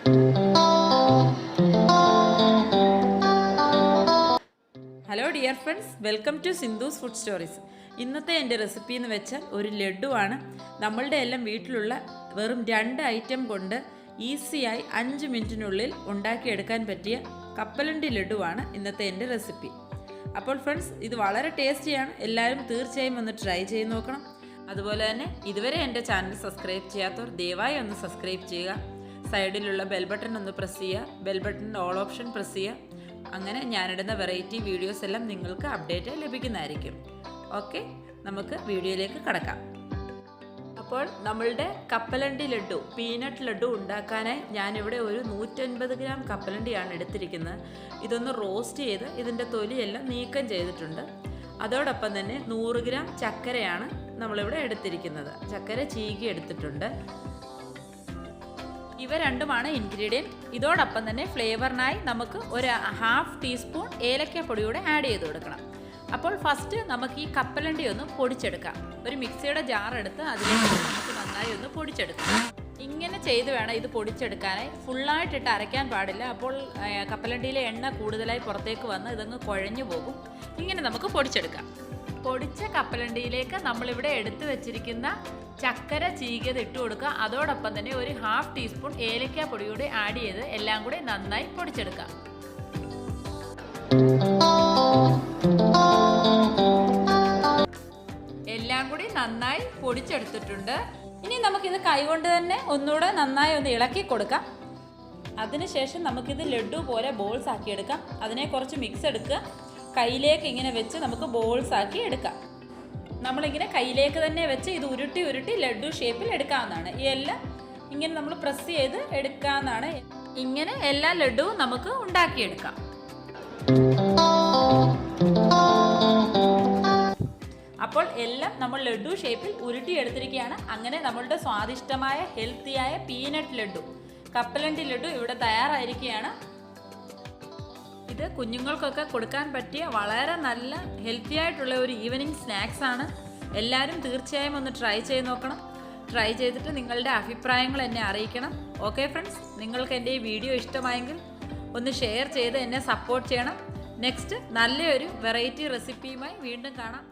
Hello dear friends, welcome to Sindhu's food stories. ഇന്നത്തെ എൻ്റെ recipe എന്ന് വെച്ചാൽ ഒരു ലഡുവാണ്. നമ്മളുടെ എല്ലാം വീട്ടിലുള്ള വെറും 2 ഐറ്റം കൊണ്ട് ഈസിയായി 5 മിനിറ്റിനുള്ളിൽ ഉണ്ടാക്കിയെടുക്കാൻ പറ്റിയ കപ്പലണ്ടി ലഡുവാണ് ഇന്നത്തെ എൻ്റെ റെസിപ്പി. അപ്പോൾ ഫ്രണ്ട്സ്, ഇത് വളരെ ടേസ്റ്റിയാണ്. എല്ലാവരും തീർച്ചയായും ഒന്ന് ട്രൈ ചെയ്ത് നോക്കണം. അതുപോലെ തന്നെ ഇതുവരെ എൻ്റെ ചാനൽ സബ്സ്ക്രൈബ് ചെയ്യാത്തവർ ദയവായി ഒന്ന് സബ്സ്ക്രൈബ് ചെയ്യുക. സൈഡിലുള്ള ബെൽ ബട്ടൺ ഒന്ന് പ്രസ് ചെയ്യുക. ബെൽ ബട്ടണിൻ്റെ ഓൾ ഓപ്ഷൻ പ്രസ് ചെയ്യുക. അങ്ങനെ ഞാനിടുന്ന വെറൈറ്റി വീഡിയോസ് എല്ലാം നിങ്ങൾക്ക് അപ്ഡേറ്റ് ലഭിക്കുന്നതായിരിക്കും. ഓക്കെ, നമുക്ക് വീഡിയോയിലേക്ക് കടക്കാം. അപ്പോൾ നമ്മളുടെ കപ്പലണ്ടി ലഡു, പീനട്ട് ലഡു ഉണ്ടാക്കാനായി ഞാനിവിടെ ഒരു 150 ഗ്രാം കപ്പലണ്ടിയാണ് എടുത്തിരിക്കുന്നത്. ഇതൊന്ന് റോസ്റ്റ് ചെയ്ത് ഇതിൻ്റെ തൊലിയെല്ലാം നീക്കം ചെയ്തിട്ടുണ്ട്. അതോടൊപ്പം തന്നെ 100 ഗ്രാം ചക്കരയാണ് നമ്മളിവിടെ എടുത്തിരിക്കുന്നത്. ചക്കര ചീകി എടുത്തിട്ടുണ്ട്. ഇവ രണ്ടുമാണ് ഇൻഗ്രീഡിയൻറ്റ്. ഇതോടൊപ്പം തന്നെ ഫ്ലേവറിനായി നമുക്ക് ഒരു 1/2 ടീസ്പൂൺ ഏലക്കപ്പൊടി കൂടെ ആഡ് ചെയ്ത് കൊടുക്കണം. അപ്പോൾ ഫസ്റ്റ് നമുക്ക് ഈ കപ്പലണ്ടി ഒന്ന് പൊടിച്ചെടുക്കാം. ഒരു മിക്സിയുടെ ജാർ എടുത്ത് അതിലേക്ക് നമുക്ക് നന്നായി ഒന്ന് പൊടിച്ചെടുക്കാം. ഇങ്ങനെ ചെയ്ത് വേണം ഇത് പൊടിച്ചെടുക്കാനായി. ഫുള്ളായിട്ടിട്ട് അരയ്ക്കാൻ പാടില്ല. അപ്പോൾ കപ്പലണ്ടിയിലെ എണ്ണ കൂടുതലായി പുറത്തേക്ക് വന്ന് ഇതങ്ങ് കുഴഞ്ഞു പോകും. ഇങ്ങനെ നമുക്ക് പൊടിച്ചെടുക്കാം. പൊടിച്ച കപ്പലണ്ടിയിലേക്ക് നമ്മളിവിടെ എടുത്തു വെച്ചിരിക്കുന്ന ചക്കര ചീകിയത് ഇട്ട് കൊടുക്കുക. അതോടൊപ്പം തന്നെ ഒരു 1/2 ടീസ്പൂൺ ഏലക്ക പൊടി കൂടി ആഡ് ചെയ്ത് എല്ലാം കൂടി നന്നായി പൊടിച്ചെടുക്കാം. എല്ലാം കൂടി നന്നായി പൊടിച്ചെടുത്തിട്ടുണ്ട്. ഇനി നമുക്കിത് കൈകൊണ്ട് തന്നെ ഒന്നുകൂടെ നന്നായി ഒന്ന് ഇളക്കി കൊടുക്കാം. അതിനുശേഷം നമുക്കിത് ലഡു പോലെ ബോൾസ് ആക്കി എടുക്കാം. അതിനെ കുറച്ച് മിക്സ് എടുക്കുക. കയ്യിലേക്ക് ഇങ്ങനെ വെച്ച് നമുക്ക് ബോൾസ് ആക്കി എടുക്കാം. നമ്മളിങ്ങനെ കയ്യിലേക്ക് തന്നെ വെച്ച് ഇത് ഉരുട്ടി ഉരുട്ടി ലഡു ഷേപ്പിൽ എടുക്കാവുന്നതാണ്. ഈ എല്ലാം ഇങ്ങനെ നമ്മൾ പ്രസ് ചെയ്ത് എടുക്കാവുന്നതാണ്. ഇങ്ങനെ എല്ലാ ലഡുവും നമുക്ക് ഉണ്ടാക്കിയെടുക്കാം. അപ്പോൾ എല്ലാം നമ്മൾ ലഡു ഷേപ്പിൽ ഉരുട്ടി എടുത്തിരിക്കുകയാണ്. അങ്ങനെ നമ്മളുടെ സ്വാദിഷ്ടമായ ഹെൽത്തിയായ പീനട്ട് ലഡു, കപ്പലണ്ടി ലഡു ഇവിടെ തയ്യാറായിരിക്കുകയാണ്. ഇത് കുഞ്ഞുങ്ങൾക്കൊക്കെ കൊടുക്കാൻ പറ്റിയ വളരെ നല്ല ഹെൽത്തി ആയിട്ടുള്ള ഒരു ഈവനിങ് സ്നാക്സ് ആണ്. എല്ലാവരും തീർച്ചയായും ഒന്ന് ട്രൈ ചെയ്ത് നോക്കണം. ട്രൈ ചെയ്തിട്ട് നിങ്ങളുടെ അഭിപ്രായങ്ങൾ എന്നെ അറിയിക്കണം. ഓക്കെ ഫ്രണ്ട്സ്, നിങ്ങൾക്ക് എൻ്റെ ഈ വീഡിയോ ഇഷ്ടമായെങ്കിൽ ഒന്ന് ഷെയർ ചെയ്ത് എന്നെ സപ്പോർട്ട് ചെയ്യണം. നെക്സ്റ്റ് നല്ലൊരു വെറൈറ്റി റെസിപ്പിയുമായി വീണ്ടും കാണാം.